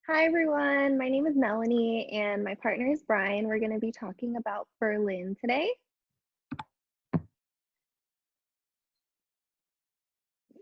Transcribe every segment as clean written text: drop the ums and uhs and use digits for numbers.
Hi everyone, my name is Melanie and my partner is Brian. We're going to be talking about Berlin today.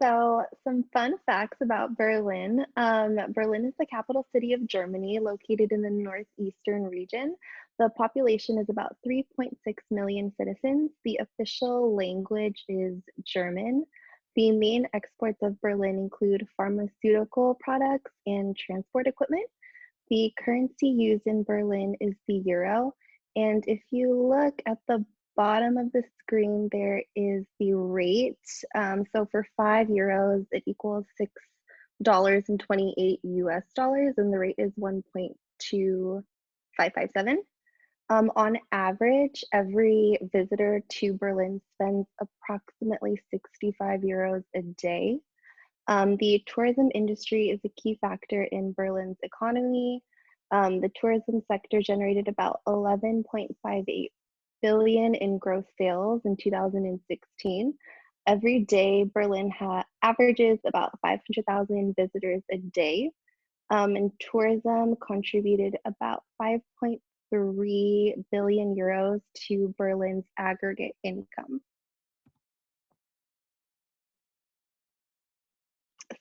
So, some fun facts about Berlin. Berlin is the capital city of Germany, located in the northeastern region. The population is about 3.6 million citizens. The official language is German. The main exports of Berlin include pharmaceutical products and transport equipment. The currency used in Berlin is the euro. And if you look at the bottom of the screen, there is the rate. So for €5, it equals $6.28 US dollars, and the rate is 1.2557. On average, every visitor to Berlin spends approximately €65 a day. The tourism industry is a key factor in Berlin's economy. The tourism sector generated about 11.58 billion in gross sales in 2016. Every day, Berlin averages about 500,000 visitors a day, and tourism contributed about 5.3 billion euros to Berlin's aggregate income.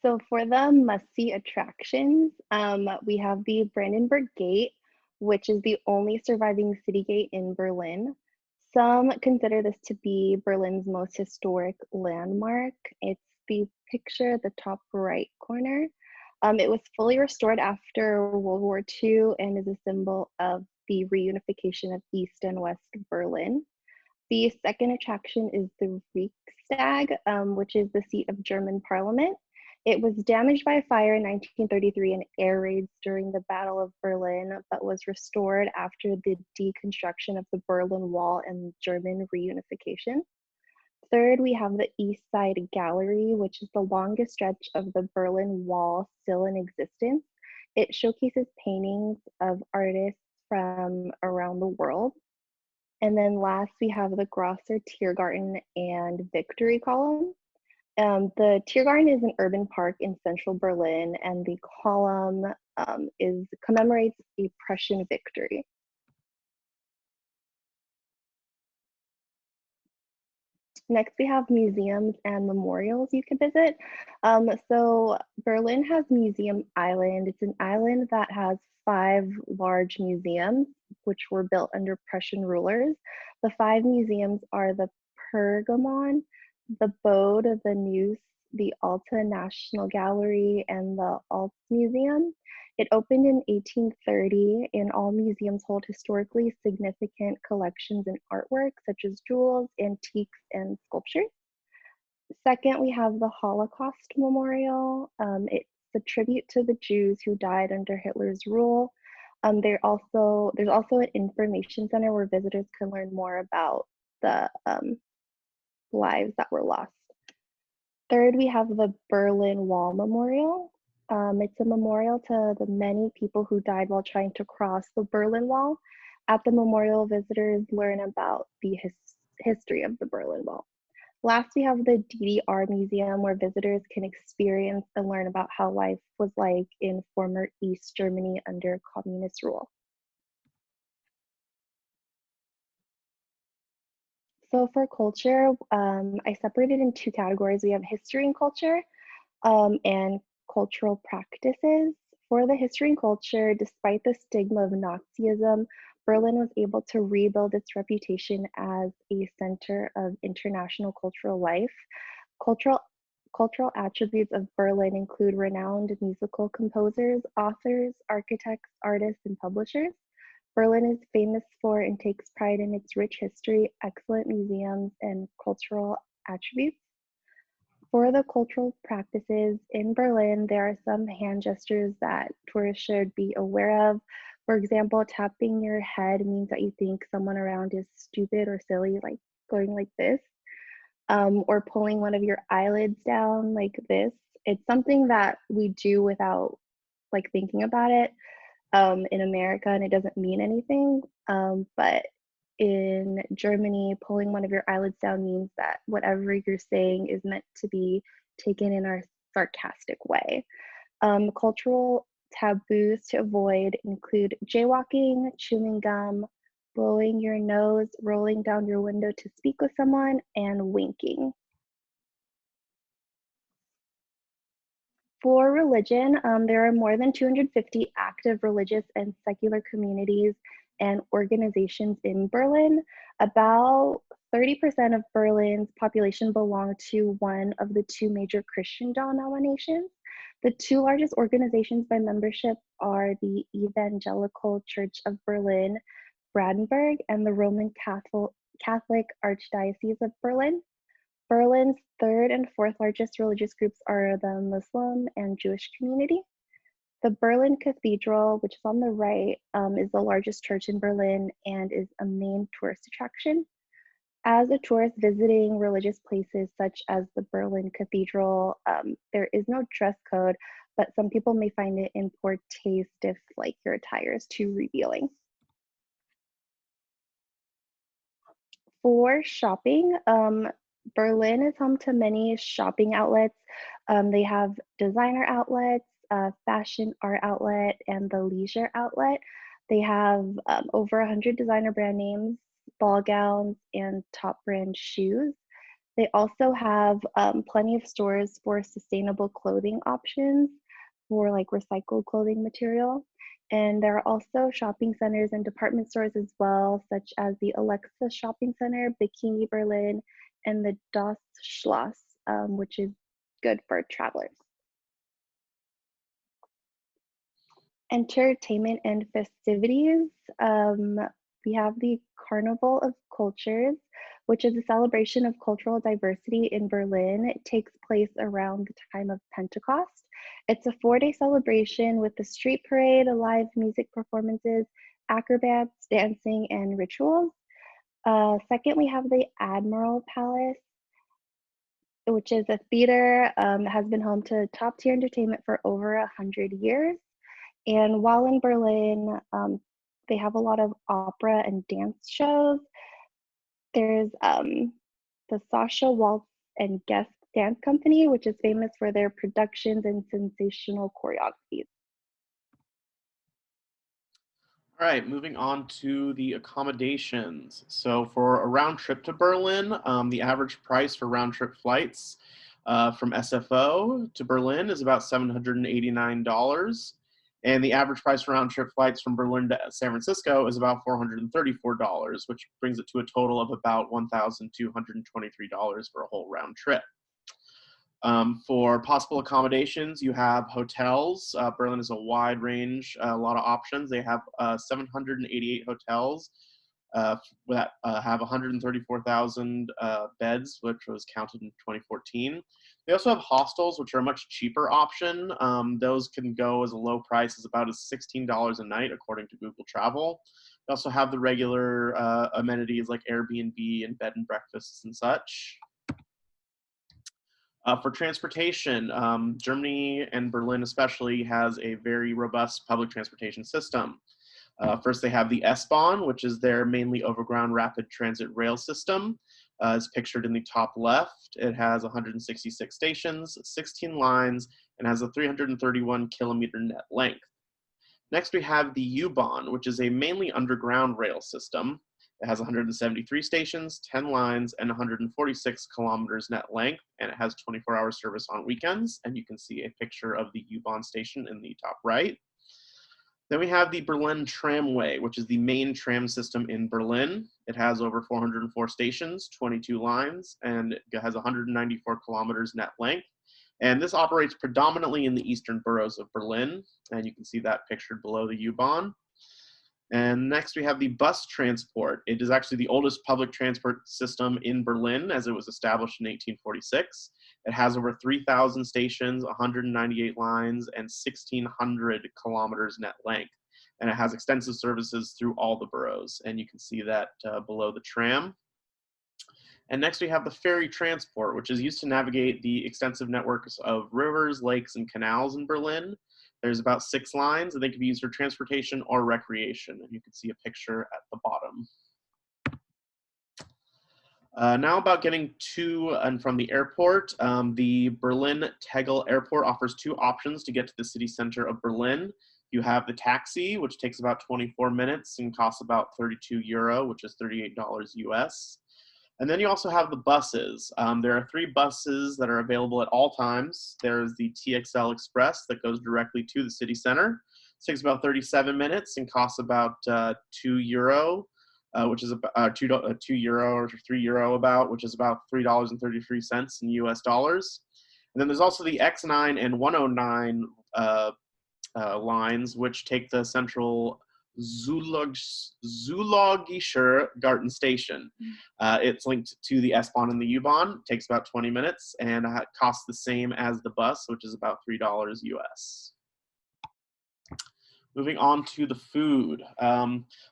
So for the must-see attractions, we have the Brandenburg Gate, which is the only surviving city gate in Berlin. Some consider this to be Berlin's most historic landmark. It's the picture at the top right corner. It was fully restored after World War II and is a symbol of the reunification of East and West Berlin. The second attraction is the Riksdag, which is the seat of German parliament. It was damaged by a fire in 1933 and air raids during the Battle of Berlin, but was restored after the deconstruction of the Berlin Wall and German reunification. Third, we have the East Side Gallery, which is the longest stretch of the Berlin Wall still in existence. It showcases paintings of artists from around the world. And then last, we have the Grosser Tiergarten and Victory Column. The Tiergarten is an urban park in central Berlin, and the column commemorates a Prussian victory. Next, we have museums and memorials you can visit. So Berlin has Museum Island. It's an island that has 5 large museums, which were built under Prussian rulers. The 5 museums are the Pergamon, the Bode, the Neuss, the Alta National Gallery, and the Alt Museum. It opened in 1830, and all museums hold historically significant collections in artwork, such as jewels, antiques, and sculptures. Second, we have the Holocaust Memorial. It's a tribute to the Jews who died under Hitler's rule. There's also an information center where visitors can learn more about the lives that were lost. Third, we have the Berlin Wall Memorial. It's a memorial to the many people who died while trying to cross the Berlin Wall. At the memorial, visitors learn about the history of the Berlin Wall. Last, we have the DDR Museum, where visitors can experience and learn about how life was like in former East Germany under communist rule. So for culture, I separated in 2 categories. We have history and culture, and cultural practices. For the history and culture, despite the stigma of Nazism, Berlin was able to rebuild its reputation as a center of international cultural life. Cultural Cultural attributes of Berlin include renowned musical composers, authors, architects, artists, and publishers. Berlin is famous for and takes pride in its rich history, excellent museums, and cultural attributes. For the cultural practices in Berlin, there are some hand gestures that tourists should be aware of. For example, tapping your head means that you think someone around is stupid or silly, like going like this, or pulling one of your eyelids down like this. It's something that we do without like thinking about it in America, and it doesn't mean anything. But in Germany, pulling one of your eyelids down means that whatever you're saying is meant to be taken in a sarcastic way. Cultural Taboos to avoid include jaywalking, chewing gum, blowing your nose, rolling down your window to speak with someone, and winking. For religion, there are more than 250 active religious and secular communities and organizations in Berlin. About 30% of Berlin's population belong to one of the two major Christian denominations. The two largest organizations by membership are the Evangelical Church of Berlin, Brandenburg, and the Roman Catholic Archdiocese of Berlin. Berlin's third and fourth largest religious groups are the Muslim and Jewish community. The Berlin Cathedral, which is on the right, is the largest church in Berlin and is a main tourist attraction. As a tourist visiting religious places such as the Berlin Cathedral, there is no dress code, but some people may find it in poor taste if like your attire is too revealing. For shopping, Berlin is home to many shopping outlets. They have designer outlets, fashion art outlet, and the leisure outlet. They have over 100 designer brand names, ball gowns, and top brand shoes. They also have plenty of stores for sustainable clothing options for like recycled clothing material. And there are also shopping centers and department stores as well, such as the Alexa Shopping Center, Bikini Berlin, and the Das Schloss, which is good for travelers. Entertainment and festivities. We have the Carnival of Cultures, which is a celebration of cultural diversity in Berlin. It takes place around the time of Pentecost. It's a 4-day celebration with the street parade, live music performances, acrobats, dancing, and rituals. Second, we have the Admiral Palace, which is a theater that has been home to top tier entertainment for over 100 years. And while in Berlin, they have a lot of opera and dance shows. There's the Sasha Waltz and Guest Dance Company, which is famous for their productions and sensational choreographies. All right, moving on to the accommodations. So for a round trip to Berlin, the average price for round trip flights from SFO to Berlin is about $789. And the average price for round trip flights from Berlin to San Francisco is about $434, which brings it to a total of about $1,223 for a whole round trip. For possible accommodations, you have hotels. Berlin is a wide range, a lot of options. They have 788 hotels that have 134,000 beds, which was counted in 2014. They also have hostels, which are a much cheaper option. Those can go as a low price as about as $16 a night, according to Google Travel. They also have the regular amenities like Airbnb and bed and breakfasts and such. For transportation, Germany and Berlin especially has a very robust public transportation system. First, they have the S-Bahn, which is their mainly overground rapid transit rail system. It's pictured in the top left. It has 166 stations, 16 lines, and has a 331 kilometer net length. Next, we have the U-Bahn, which is a mainly underground rail system. It has 173 stations, 10 lines, and 146 kilometers net length, and it has 24-hour service on weekends, and you can see a picture of the U-Bahn station in the top right. Then we have the Berlin Tramway, which is the main tram system in Berlin. It has over 404 stations, 22 lines, and it has 194 kilometers net length. And this operates predominantly in the eastern boroughs of Berlin, and you can see that pictured below the U-Bahn. And next we have the bus transport. It is actually the oldest public transport system in Berlin, as it was established in 1846. It has over 3,000 stations, 198 lines, and 1,600 kilometers net length. And it has extensive services through all the boroughs. And you can see that below the tram. And next we have the ferry transport, which is used to navigate the extensive networks of rivers, lakes, and canals in Berlin. There's about 6 lines, and they can be used for transportation or recreation. And you can see a picture at the bottom. Now about getting to and from the airport. The Berlin Tegel Airport offers two options to get to the city center of Berlin. You have the taxi, which takes about 24 minutes and costs about €32, which is $38 US. And then you also have the buses. There are three buses that are available at all times. There's the TXL Express that goes directly to the city center. It takes about 37 minutes and costs about €2, which is about €2 or €3 about, which is about $3.33 in US dollars. And then there's also the X9 and 109 lines, which take the central Zoologischer Garten station. It's linked to the S-Bahn and the U-Bahn. Takes about 20 minutes and costs the same as the bus, which is about $3 US. Moving on to the food.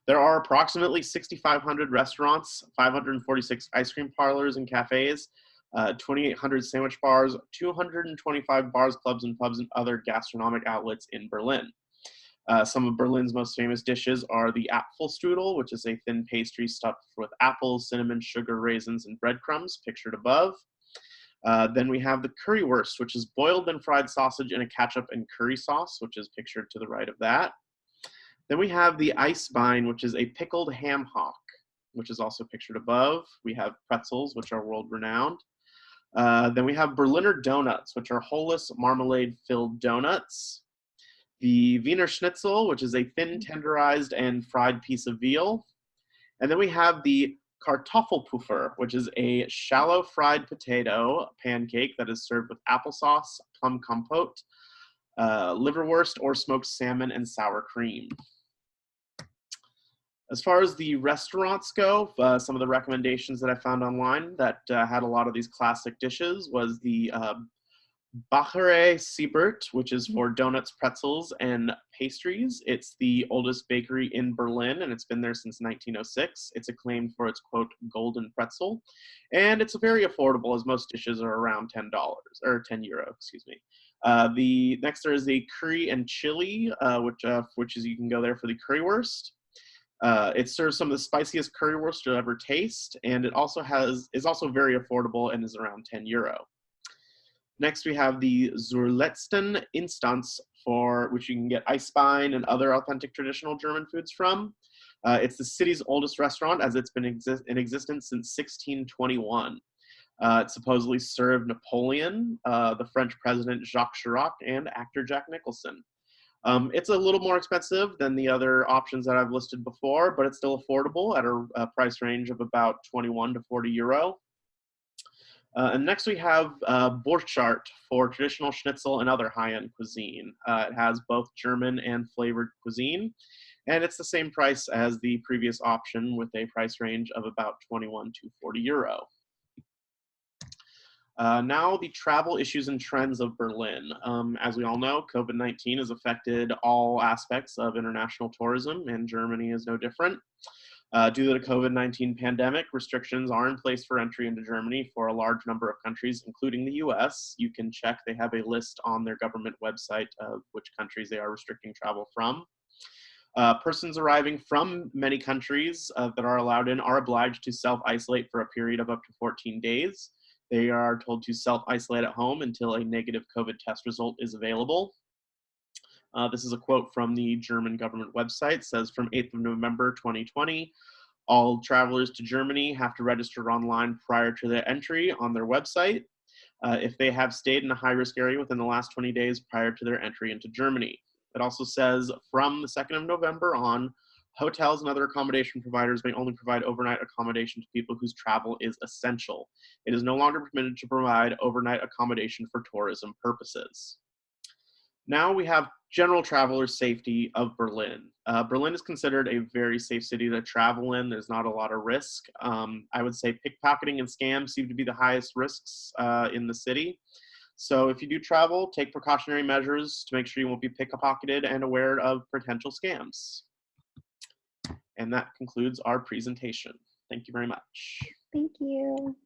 There are approximately 6,500 restaurants, 546 ice cream parlors and cafes, 2,800 sandwich bars, 225 bars, clubs, and pubs, and other gastronomic outlets in Berlin. Some of Berlin's most famous dishes are the Apfelstrudel, which is a thin pastry stuffed with apples, cinnamon, sugar, raisins, and breadcrumbs, pictured above. Then we have the currywurst, which is boiled and fried sausage in a ketchup and curry sauce, which is pictured to the right of that. Then we have the Eisbein, which is a pickled ham hock, which is also pictured above. We have pretzels, which are world-renowned. Then we have Berliner Donuts, which are wholesome marmalade-filled donuts. The Wiener Schnitzel, which is a thin, tenderized, and fried piece of veal. And then we have the Kartoffelpuffer, which is a shallow fried potato pancake that is served with applesauce, plum compote, liverwurst, or smoked salmon and sour cream. As far as the restaurants go, some of the recommendations that I found online that had a lot of these classic dishes was the Bäckerei Siebert, which is for donuts, pretzels, and pastries. It's the oldest bakery in Berlin, and it's been there since 1906. It's acclaimed for its, quote, golden pretzel, and it's very affordable as most dishes are around $10, or €10, excuse me. The next there is the curry and chili, which is you can go there for the currywurst. It serves some of the spiciest currywurst you'll ever taste, and is also very affordable and is around €10. Next, we have the Zurletzten Instanz, for which you can get Eisbein and other authentic traditional German foods from. It's the city's oldest restaurant, as it's been in existence since 1621. It supposedly served Napoleon, the French president Jacques Chirac, and actor Jack Nicholson. It's a little more expensive than the other options that I've listed before, but it's still affordable at a price range of about 21 to €40. And next we have Borchardt for traditional schnitzel and other high-end cuisine. It has both German and flavored cuisine, and it's the same price as the previous option with a price range of about 21 to €40. Now the travel issues and trends of Berlin. As we all know, COVID-19 has affected all aspects of international tourism, and Germany is no different. Due to the COVID-19 pandemic, restrictions are in place for entry into Germany for a large number of countries, including the US. You can check, they have a list on their government website of which countries they are restricting travel from. Persons arriving from many countries that are allowed in are obliged to self-isolate for a period of up to 14 days. They are told to self-isolate at home until a negative COVID test result is available. This is a quote from the German government website. It says, from 8th of November 2020, all travelers to Germany have to register online prior to their entry on their website if they have stayed in a high-risk area within the last 20 days prior to their entry into Germany. It also says, from the 2nd of November on, hotels and other accommodation providers may only provide overnight accommodation to people whose travel is essential. It is no longer permitted to provide overnight accommodation for tourism purposes. Now we have general traveler safety of Berlin. Berlin is considered a very safe city to travel in. There's not a lot of risk. I would say pickpocketing and scams seem to be the highest risks in the city. So if you do travel, take precautionary measures to make sure you won't be pickpocketed and aware of potential scams. And that concludes our presentation. Thank you very much. Thank you.